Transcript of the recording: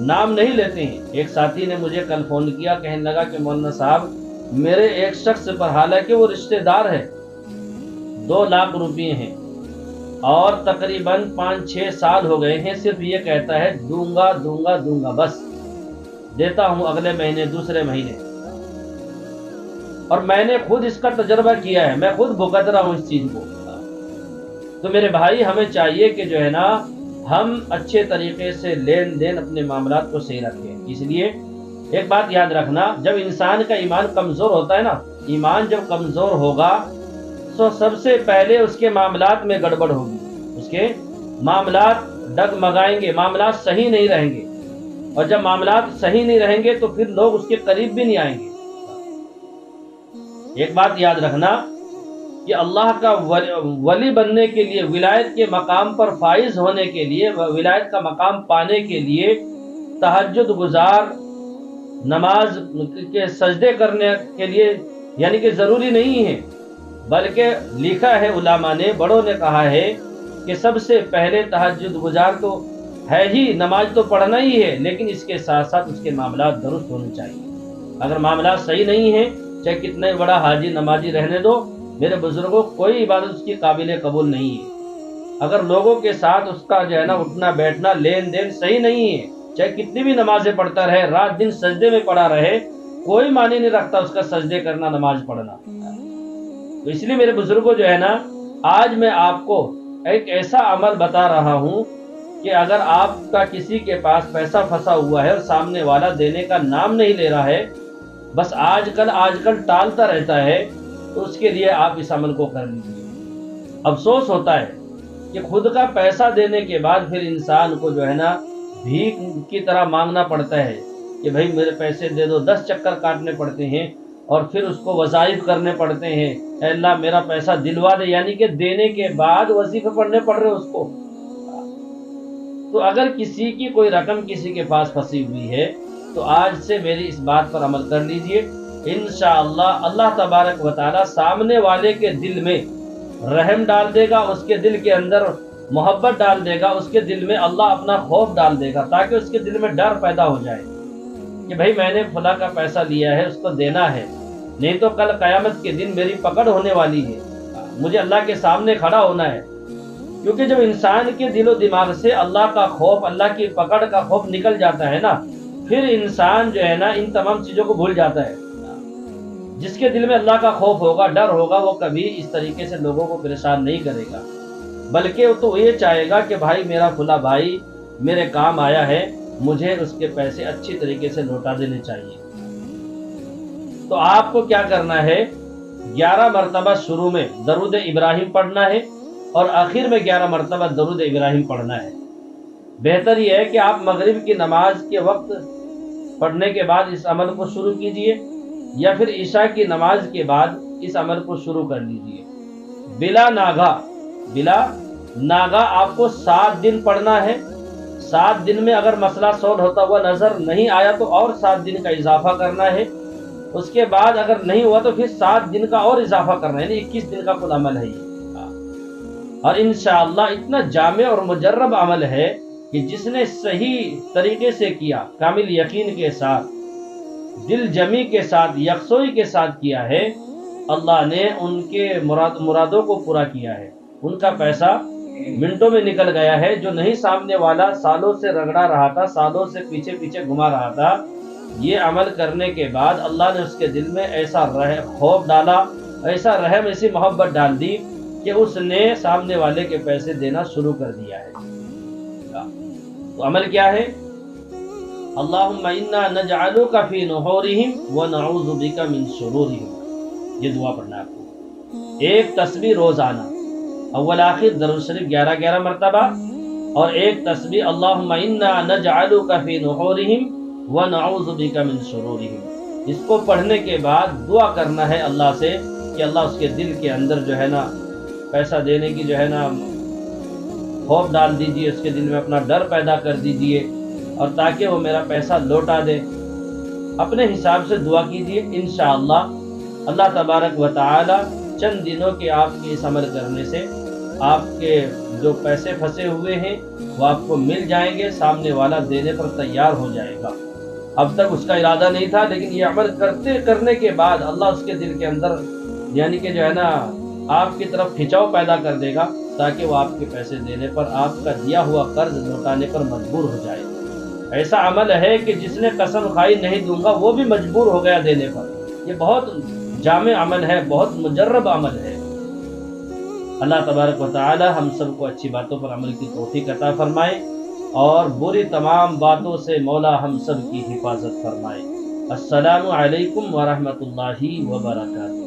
نام نہیں لیتے ہیں۔ ایک ساتھی نے مجھے کل فون کیا، کہنے لگا کہ مولانا صاحب میرے ایک شخص پر، حالانکہ وہ رشتہ دار ہے، 2 لاکھ روپے ہیں اور تقریباً 5-6 سال ہو گئے ہیں، صرف یہ کہتا ہے دوں گا دوں گا دوں گا، بس دیتا ہوں اگلے مہینے، دوسرے مہینے۔ اور میں نے خود اس کا تجربہ کیا ہے، میں خود بھگت رہا ہوں اس چیز کو۔ تو میرے بھائی ہمیں چاہیے کہ جو ہے نا ہم اچھے طریقے سے لین دین اپنے معاملات کو صحیح رکھیں۔ اس لیے ایک بات یاد رکھنا، جب انسان کا ایمان کمزور ہوتا ہے نا، ایمان جب کمزور ہوگا تو سب سے پہلے اس کے معاملات میں گڑبڑ ہوگی، اس کے معاملات ڈگمگائیں گے، معاملات صحیح نہیں رہیں گے، اور جب معاملات صحیح نہیں رہیں گے تو پھر لوگ اس کے قریب بھی نہیں آئیں گے۔ ایک بات یاد رکھنا کہ اللہ کا ولی بننے کے لیے، ولایت کے مقام پر فائز ہونے کے لیے، ولایت کا مقام پانے کے لیے تہجد گزار، نماز کے سجدے کرنے کے لیے یعنی کہ ضروری نہیں ہے، بلکہ لکھا ہے علماء نے، بڑوں نے کہا ہے کہ سب سے پہلے تہجد گزار تو ہے ہی، نماز تو پڑھنا ہی ہے، لیکن اس کے ساتھ ساتھ اس کے معاملات درست ہونے چاہیے۔ اگر معاملات صحیح نہیں ہیں، چاہے کتنے بڑا حاجی نمازی رہنے دو، میرے بزرگوں کوئی عبادت اس کی قابل قبول نہیں ہے۔ اگر لوگوں کے ساتھ اس کا جو ہے نا اٹھنا بیٹھنا، لین دین صحیح نہیں ہے، چاہے کتنی بھی نمازیں پڑھتا رہے، رات دن سجدے میں پڑا رہے، کوئی معنی نہیں رکھتا اس کا سجدے کرنا، نماز پڑھنا۔ تو اس لیے میرے بزرگوں جو ہے نا، آج میں آپ کو ایک ایسا عمل بتا رہا ہوں کہ اگر آپ کا کسی کے پاس پیسہ پھنسا ہوا ہے اور سامنے والا دینے کا نام نہیں لے رہا ہے، بس آج کل ٹالتا رہتا ہے، تو اس کے لیے آپ اس عمل کو کر لیجیے۔ افسوس ہوتا ہے کہ خود کا پیسہ دینے کے بعد پھر انسان کو جو ہے نا بھیک کی طرح مانگنا پڑتا ہے کہ بھائی میرے پیسے دے دو، 10 چکر کاٹنے پڑتے ہیں اور پھر اس کو وظائف کرنے پڑتے ہیں، اے اللہ میرا پیسہ دلوا دے، یعنی کہ دینے کے بعد وظیفے پڑھنے پڑ رہے اس کو۔ تو اگر کسی کی کوئی رقم کسی کے پاس پھنسی ہوئی ہے تو آج سے میری اس بات پر عمل کر لیجئے، انشاءاللہ اللہ تبارک و تعالی سامنے والے کے دل میں رحم ڈال دے گا، اس کے دل کے اندر محبت ڈال دے گا، اس کے دل میں اللہ اپنا خوف ڈال دے گا، تاکہ اس کے دل میں ڈر پیدا ہو جائے کہ بھائی میں نے فلاں کا پیسہ لیا ہے، اس کو دینا ہے، نہیں تو کل قیامت کے دن میری پکڑ ہونے والی ہے، مجھے اللہ کے سامنے کھڑا ہونا ہے۔ کیونکہ جب انسان کے دل و دماغ سے اللہ کا خوف، اللہ کی پکڑ کا خوف نکل جاتا ہے نا، پھر انسان جو ہے نا ان تمام چیزوں کو بھول جاتا ہے۔ جس کے دل میں اللہ کا خوف ہوگا، ڈر ہوگا، وہ کبھی اس طریقے سے لوگوں کو پریشان نہیں کرے گا، بلکہ وہ تو یہ چاہے گا کہ بھائی میرا فلاں بھائی میرے کام آیا ہے، مجھے اس کے پیسے اچھی طریقے سے لوٹا دینے چاہیے۔ تو آپ کو کیا کرنا ہے، 11 مرتبہ شروع میں درود ابراہیم پڑھنا ہے اور آخر میں 11 مرتبہ درود ابراہیم پڑھنا ہے۔ بہتر یہ ہے کہ آپ مغرب کی نماز کے وقت پڑھنے کے بعد اس عمل کو شروع کیجئے، یا پھر عشاء کی نماز کے بعد اس عمل کو شروع کر لیجئے۔ بلا ناغا آپ کو 7 دن پڑھنا ہے۔ 7 دن میں اگر مسئلہ سولو ہوتا ہوا نظر نہیں آیا تو اور 7 دن کا اضافہ کرنا ہے، اس کے بعد اگر نہیں ہوا تو پھر 7 دن کا اور اضافہ کرنا ہے، یعنی 21 دن کا کل عمل ہے یہ۔ اور انشاءاللہ اتنا جامع اور مجرب عمل ہے کہ جس نے صحیح طریقے سے کیا، کامل یقین کے ساتھ، دل جمی کے ساتھ، یکسوئی کے ساتھ کیا ہے، اللہ نے ان کے مرادوں کو پورا کیا ہے، ان کا پیسہ منٹوں میں نکل گیا ہے۔ جو نہیں سامنے والا سالوں سے رگڑا رہا تھا، سالوں سے پیچھے پیچھے گھما رہا تھا، یہ عمل کرنے کے بعد اللہ نے اس کے دل میں ایسا خوف ڈالا، ایسا رحم، ایسی محبت ڈال دی کہ اس نے سامنے والے کے پیسے دینا شروع کر دیا ہے۔ تو عمل کیا ہے، اللہم انا نجعلک فی نحورہم ونعوذ بک من شرورہم، یہ دعا پڑھنا ہے آپ کو۔ ایک تسبیح روزانہ، اول آخر درود شریف 11 مرتبہ، اور ایک تسبیح اللہم انا نجعلک فی نحورہم ونعوذ بک من شرورہم۔ اس کو پڑھنے کے بعد دعا کرنا ہے اللہ سے کہ اللہ اس کے دل کے اندر جو ہے نا پیسہ دینے کی جو ہے نا خوف ڈال دیجئے، اس کے دل میں اپنا ڈر پیدا کر دیجئے، اور تاکہ وہ میرا پیسہ لوٹا دے۔ اپنے حساب سے دعا کیجئے، انشاءاللہ اللہ تبارک و تعالی چند دنوں کے آپ کے اس عمل کرنے سے آپ کے جو پیسے پھنسے ہوئے ہیں وہ آپ کو مل جائیں گے، سامنے والا دینے پر تیار ہو جائے گا۔ اب تک اس کا ارادہ نہیں تھا، لیکن یہ عمل کرنے کے بعد اللہ اس کے دل کے اندر یعنی کہ جو ہے نا آپ کی طرف کھنچاؤ پیدا کر دے گا، تاکہ وہ آپ کے پیسے دینے پر، آپ کا دیا ہوا قرض لوٹانے پر مجبور ہو جائے۔ ایسا عمل ہے کہ جس نے قسم کھائی نہیں دوں گا وہ بھی مجبور ہو گیا دینے پر۔ یہ بہت جامع عمل ہے، بہت مجرب عمل ہے۔ اللہ تبارک و تعالی ہم سب کو اچھی باتوں پر عمل کی توفیق عطا فرمائے، اور بری تمام باتوں سے مولا ہم سب کی حفاظت فرمائے۔ السلام علیکم ورحمۃ اللہ وبرکاتہ۔